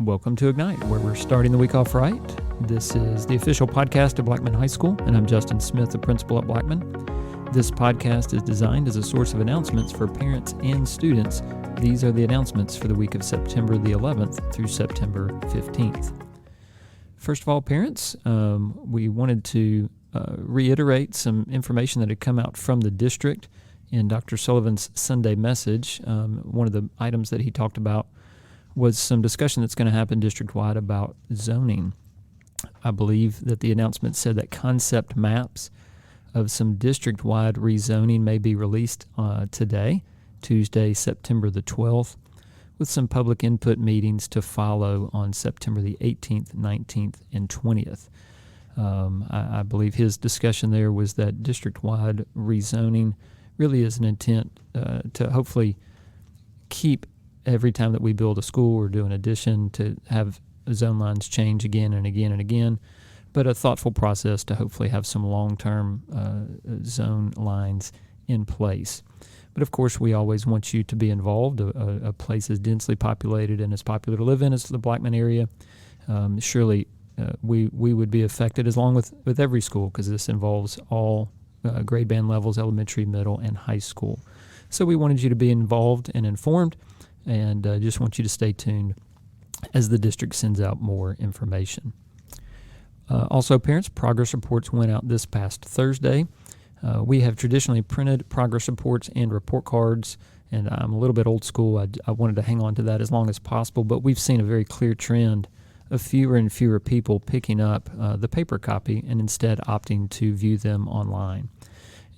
Welcome to Ignite, where we're starting the week off right. This is the official podcast of Blackman High School, and I'm Justin Smith, the principal at Blackman. This podcast is designed as a source of announcements for parents and students. These are the announcements for the week of September the 11th through September 15th. First of all, parents, we wanted to reiterate some information that had come out from the district in Dr. Sullivan's Sunday message. One of the items that he talked about was some discussion that's going to happen district-wide about zoning. I believe that the announcement said that concept maps of some district-wide rezoning may be released today, Tuesday, September the 12th, with some public input meetings to follow on September the 18th, 19th, and 20th. I believe his discussion there was that district-wide rezoning really is an intent to hopefully keep every time that we build a school or do an addition to have zone lines change again and again and again, but a thoughtful process to hopefully have some long-term zone lines in place. But of course, we always want you to be involved. A place as densely populated and as popular to live in as the Blackman area, surely we would be affected, as long with every school, because this involves all grade band levels, elementary, middle, and high school. So we wanted you to be involved and informed, and just want you to stay tuned as the district sends out more information. Also, parents, progress reports went out this past Thursday. We have traditionally printed progress reports and report cards, and I'm a little bit old school. I wanted to hang on to that as long as possible, but we've seen a very clear trend of fewer and fewer people picking up the paper copy and instead opting to view them online.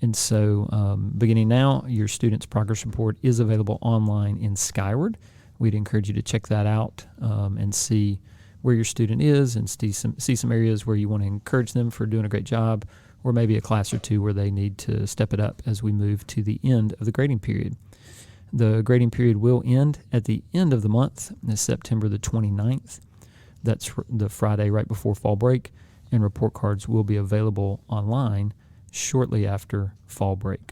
And so beginning now, your student's progress report is available online in Skyward. We'd encourage you to check that out and see where your student is and see some areas where you want to encourage them for doing a great job, or maybe a class or two where they need to step it up as we move to the end of the grading period. The grading period will end at the end of the month, September the 29th. That's the Friday right before fall break, and report cards will be available online shortly after fall break.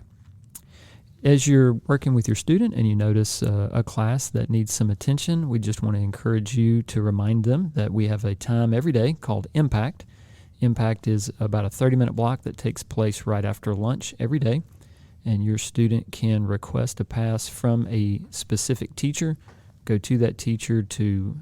As you're working with your student and you notice a class that needs some attention, we just want to encourage you to remind them that we have a time every day called Impact. Impact is about a 30-minute block that takes place right after lunch every day, and your student can request a pass from a specific teacher, go to that teacher to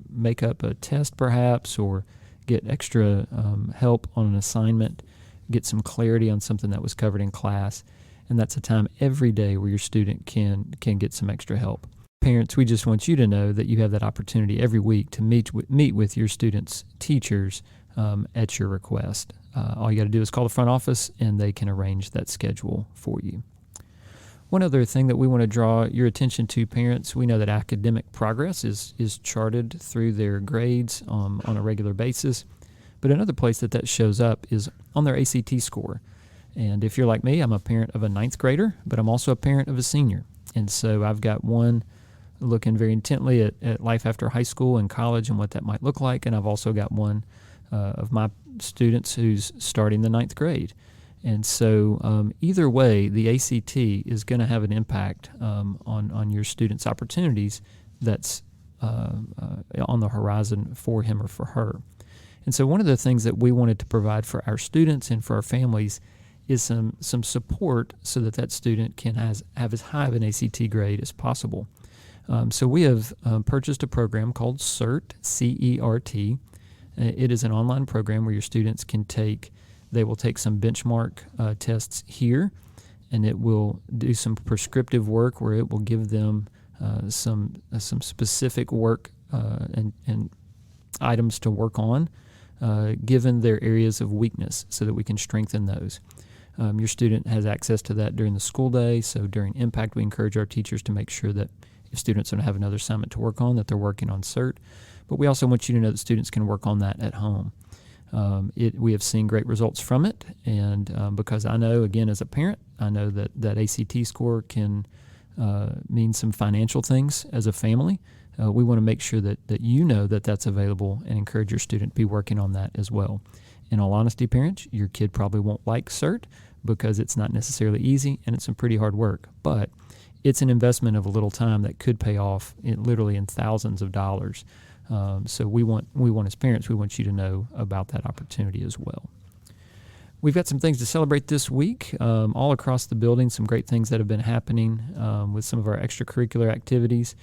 make up a test perhaps, or get extra help on an assignment, get some clarity on something that was covered in class. And that's a time every day where your student can get some extra help. Parents, we just want you to know that you have that opportunity every week to meet with your students' teachers at your request. All you got to do is call the front office, and they can arrange that schedule for you. One other thing that we want to draw your attention to, parents, we know that academic progress is charted through their grades on a regular basis. But another place that shows up is on their ACT score. And if you're like me, I'm a parent of a 9th grader, but I'm also a parent of a senior. And so I've got one looking very intently at life after high school and college and what that might look like. And I've also got one of my students who's starting the 9th grade. And so either way, the ACT is going to have an impact on your student's opportunities that's on the horizon for him or for her. And so one of the things that we wanted to provide for our students and for our families is some support so that student can have as high of an ACT grade as possible. So we have purchased a program called CERT, C-E-R-T. It is an online program where your students they will take some benchmark tests here, and it will do some prescriptive work where it will give them some specific work and items to work on, given their areas of weakness, so that we can strengthen those. Your student has access to that during the school day, so during Impact we encourage our teachers to make sure that if students don't have another assignment to work on, that they're working on CERT. But we also want you to know that students can work on that at home. We have seen great results from it, and because I know, again, as a parent, I know that ACT score can mean some financial things as a family. We want to make sure that you know that that's available and encourage your student to be working on that as well. In all honesty, parents, your kid probably won't like CERT because it's not necessarily easy and it's some pretty hard work. But it's an investment of a little time that could pay off literally in thousands of dollars. So we want as parents, we want you to know about that opportunity as well. We've got some things to celebrate this week all across the building, some great things that have been happening with some of our extracurricular activities.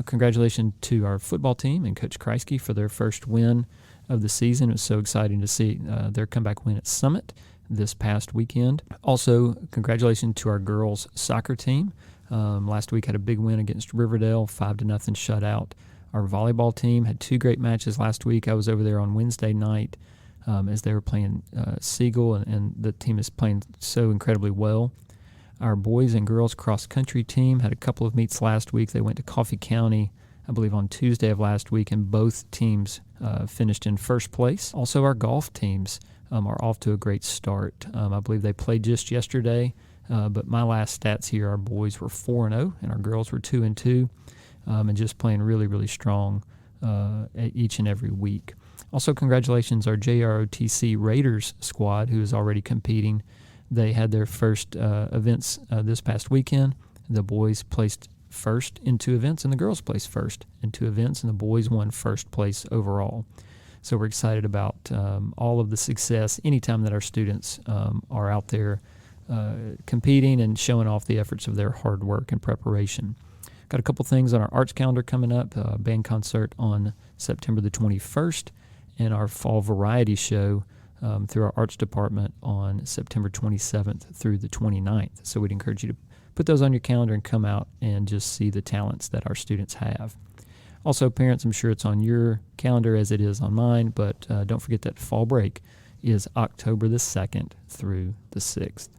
Congratulations to our football team and Coach Kreisky for their first win of the season. It was so exciting to see their comeback win at Summit this past weekend. Also, congratulations to our girls soccer team. Last week had a big win against Riverdale, 5-0 shutout. Our volleyball team had 2 great matches last week. I was over there on Wednesday night as they were playing Siegel, and the team is playing so incredibly well. Our boys and girls cross-country team had a couple of meets last week. They went to Coffee County, I believe, on Tuesday of last week, and both teams finished in first place. Also, our golf teams are off to a great start. I believe they played just yesterday, but my last stats here, our boys were 4-0, and our girls were 2-2, and just playing really, really strong each and every week. Also, congratulations our JROTC Raiders squad, who is already competing. They had their first events this past weekend. The boys placed first in 2 events, and the girls placed first in 2 events, and the boys won first place overall. So we're excited about all of the success anytime that our students are out there competing and showing off the efforts of their hard work and preparation. Got a couple things on our arts calendar coming up, band concert on September the 21st, and our fall variety show through our arts department on September 27th through the 29th. So we'd encourage you to put those on your calendar and come out and just see the talents that our students have. Also, parents, I'm sure it's on your calendar as it is on mine, but don't forget that fall break is October the 2nd through the 6th.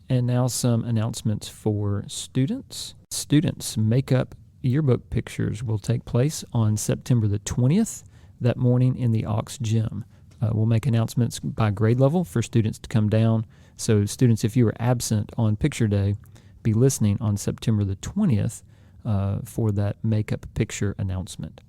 And now some announcements for students. Students' makeup yearbook pictures will take place on September the 20th, that morning in the Aux Gym. We'll make announcements by grade level for students to come down. So students, if you were absent on picture day, be listening on September the 20th for that makeup picture announcement.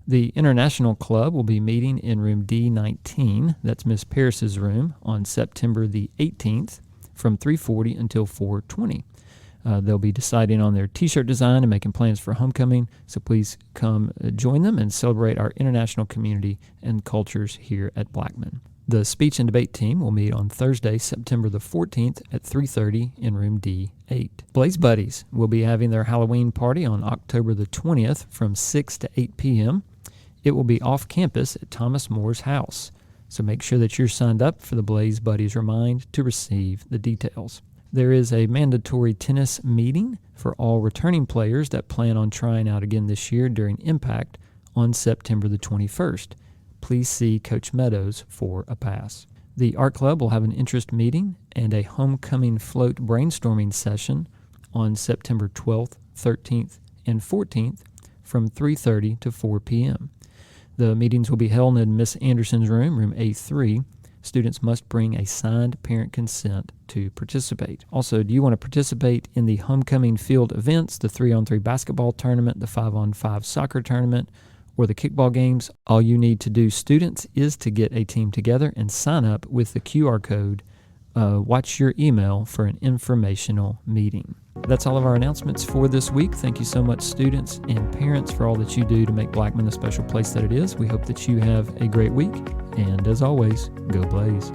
The International Club will be meeting in room D19, that's Miss Paris's room, on September the 18th from 3:40 until 4:20. They'll be deciding on their t-shirt design and making plans for homecoming, so please come join them and celebrate our international community and cultures here at Blackman. The speech and debate team will meet on Thursday, September the 14th at 3:30 in room D8. Blaze Buddies will be having their Halloween party on October the 20th from 6 to 8 p.m. It will be off campus at Thomas Moore's house, so make sure that you're signed up for the Blaze Buddies Remind to receive the details. There is a mandatory tennis meeting for all returning players that plan on trying out again this year during Impact on September the 21st. Please see Coach Meadows for a pass. The Art Club will have an interest meeting and a homecoming float brainstorming session on September 12th, 13th, and 14th from 3:30 to 4 p.m. The meetings will be held in Miss Anderson's room, room A3. Students must bring a signed parent consent to participate. Also, do you want to participate in the homecoming field events, the 3-on-3 basketball tournament, the 5-on-5 soccer tournament, or the kickball games? All you need to do, students, is to get a team together and sign up with the QR code. Watch your email for an informational meeting. That's all of our announcements for this week. Thank you so much, students and parents, for all that you do to make Blackman the special place that it is. We hope that you have a great week. And as always, go Blaze.